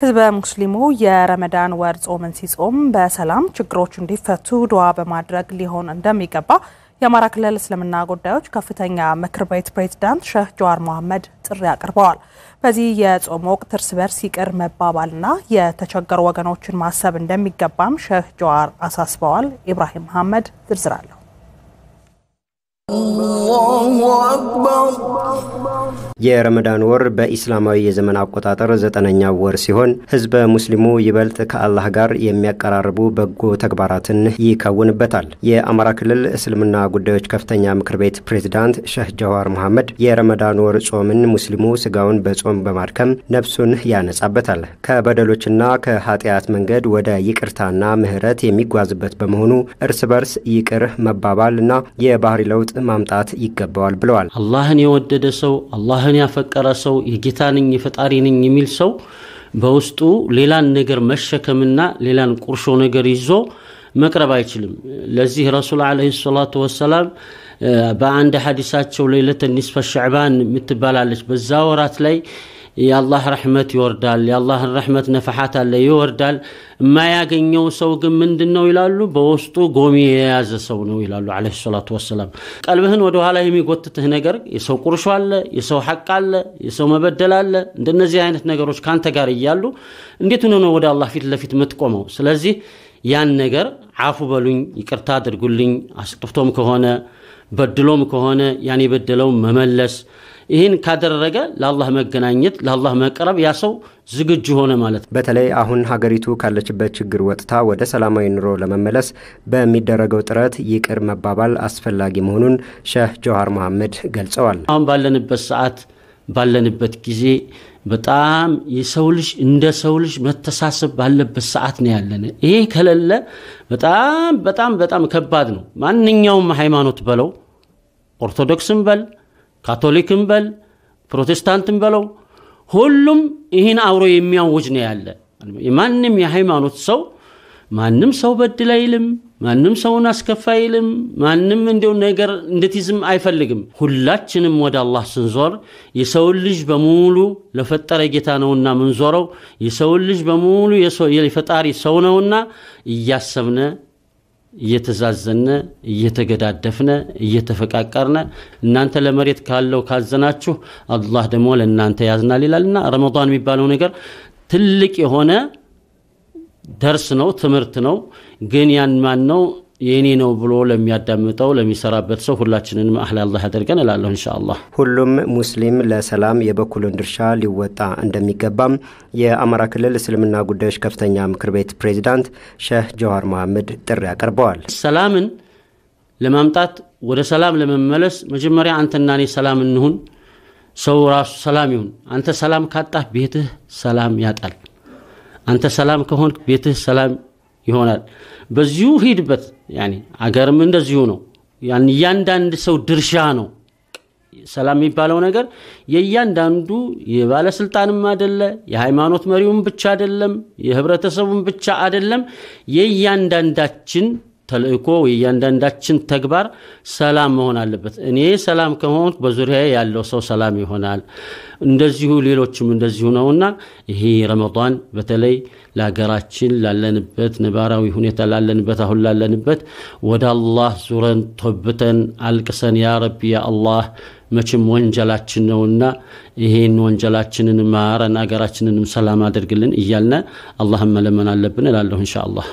ህዝበ ሙስሊሙ የረመዳን ወር ጾምን ሲጾም በሰላም ችግሮች እንዲፈቱ ዱዓ በማድረግ ሊሆን እንደሚገባ የአማራ ክልል እስልምና ጉዳዮች ከፍተኛ ምክር ቤት ፕሬዝዳንት ሼህ ጀዋር መሐመድ ጥሪ አቅርበዋል። በዚህ የጾም ወቅት እርስ በርስ ይቅር መባባልና የተቸገሩ ወገኖችን ማሰብ እንደሚገባም ሼህ ጀዋር አሳስበዋል። ኢብራሂም መሐመድ ዝርዝር አለው። የረመዳን ወር በኢስላማዊ የዘመን አቆጣጠር 9ኛው ወር ሲሆን ህዝበ ሙስሊሙ ይበልጥ ከአላህ ጋር የሚያቀራርቡ በጎ ተግባራትን ይከውንበታል። የአማራ ክልል እስልምና ጉዳዮች ከፍተኛ ምክር ቤት ፕሬዝዳንት ሼህ ጀዋር መሐመድ የረመዳን ወር ጾምን ሙስሊሙ ስጋውን በጾም በማድከም ነፍሱን ያነጻበታል፣ ከበደሎችና ከኃጢአት መንገድ ወደ ይቅርታና ምህረት የሚጓዝበት በመሆኑ እርስ በርስ ይቅር መባባልና የባህሪ ለውጥ ማምጣት ይገባዋል ብለዋል። አላህን የወደደ ሰው አላህን ያፈቀረ ሰው የጌታንኝ የፈጣሪንኝ የሚል ሰው በውስጡ ሌላን ነገር መሸከምና ሌላን ቁርሾ ነገር ይዞ መቅረብ አይችልም። ለዚህ ረሱል አለይሂ ሰላቱ ወሰለም በአንድ ሐዲሳቸው ለይለተ ኒስፈ ሸዕባን ምትባላለች በዛ ወራት ላይ የአላህ ረህመት ይወርዳል፣ የአላህ ረህመት ነፈሐት አለ ይወርዳል። ማያገኘው ሰው ግን ምንድነው ይላሉ? በውስጡ ጎሚ የያዘ ሰው ነው ይላሉ አለይሂ ሰላቱ ወሰለም። ቀልብህን ወደ ኋላ የሚጎትትህ ነገር የሰው ቁርሾ አለ፣ የሰው ሐቅ አለ፣ የሰው መበደል አለ። እንደነዚህ አይነት ነገሮች ካንተ ጋር ይያሉ እንዴት ነው ወደ አላህ ፊት ለፊት መጥቆመው? ስለዚህ ያን ነገር አፉ በሉኝ፣ ይቅርታ አድርጉልኝ፣ አስጥፍቶም ከሆነ በድሎም ከሆነ ያን የበደለው መመለስ ይሄን ካደረገ ለአላህ መገናኘት ለአላህ መቀረብ ያ ሰው ዝግጁ ሆነ ማለት። በተለይ አሁን ሀገሪቱ ካለችበት ችግር ወጥታ ወደ ሰላማዊ ኑሮ ለመመለስ በሚደረገው ጥረት ይቅር መባባል አስፈላጊ መሆኑን ሼህ ጀዋር መሐመድ ገልጸዋል። አሁን ባለንበት ሰዓት ባለንበት ጊዜ በጣም የሰው ልጅ እንደ ሰው ልጅ መተሳሰብ ባለበት ሰዓት ነው ያለን። ይሄ ከሌለ በጣም ከባድ ነው። ማንኛውም ሃይማኖት በለው ኦርቶዶክስም በል ካቶሊክም በል ፕሮቴስታንትም በለው ሁሉም ይሄን አውሮ የሚያውጅ ነው ያለ። ማንንም የሃይማኖት ሰው ማንንም ሰው በድል አይልም፣ ማንንም ሰውን አስከፋ አይልም፣ ማንንም እንደው ነገር እንድትይዝም አይፈልግም። ሁላችንም ወደ አላህ ስንዞር የሰው ልጅ በሙሉ ለፈጠረ ጌታ ነውና ምንዞረው የሰው ልጅ በሙሉ የፈጣሪ ሰው ነውና እያሰብነ እየተዛዘነ እየተገዳደፍነ እየተፈቃቀርነ እናንተ ለመሬት ካለው ካዘናችሁ አላህ ደግሞ ለእናንተ ያዝናል ይላልና ረመዳን የሚባለው ነገር ትልቅ የሆነ ደርስ ነው፣ ትምህርት ነው። ግን ያን ማን ነው የኔ ነው ብሎ ለሚያዳምጠው ለሚሰራበት ሰው ሁላችንንም አህላ አላህ ያደርገን እላለሁ ኢንሻአላህ። ሁሉም ሙስሊም ለሰላም የበኩሉን ድርሻ ሊወጣ እንደሚገባም የአማራ ክልል እስልምና ጉዳዮች ከፍተኛ ምክር ቤት ፕሬዝዳንት ሼህ ጀዋር መሐመድ ጥሪ አቀርበዋል። ሰላምን ለማምጣት ወደ ሰላም ለመመለስ መጀመሪያ አንተና እኔ ሰላም እንሁን፣ ሰው ራሱ ሰላም ይሁን። አንተ ሰላም ካጣህ ቤትህ ሰላም ያጣል፣ አንተ ሰላም ከሆንክ ቤትህ ሰላም ይሆናል። በዚሁ ሂድበት ያኒ አገርም እንደዚሁ ነው። ያን ያንዳንድ ሰው ድርሻ ነው። ሰላም የሚባለው ነገር የያንዳንዱ የባለስልጣንም አይደለ፣ የሃይማኖት መሪውም ብቻ አይደለም፣ የህብረተሰቡም ብቻ አይደለም። የያንዳንዳችን ተልእኮ የያንዳንዳችን ተግባር ሰላም መሆን አለበት። እኔ ሰላም ከሆንኩ በዙሪያዬ ያለው ሰው ሰላም ይሆናል። እንደዚሁ ሌሎችም እንደዚሁ ነውና ይሄ ረመዳን በተለይ ለሀገራችን ላለንበት ነባራዊ ሁኔታ ላለንበት አሁን ላለንበት ወደ አላህ ዙረን ተብተን አልቅሰን ያ ረቢ ያ አላህ መቼም ወንጀላችን ነውና ይሄን ወንጀላችንን ማረን፣ ሀገራችንንም ሰላም አድርግልን እያልን አላህን መለመን አለብን እላለሁ ኢንሻአላህ።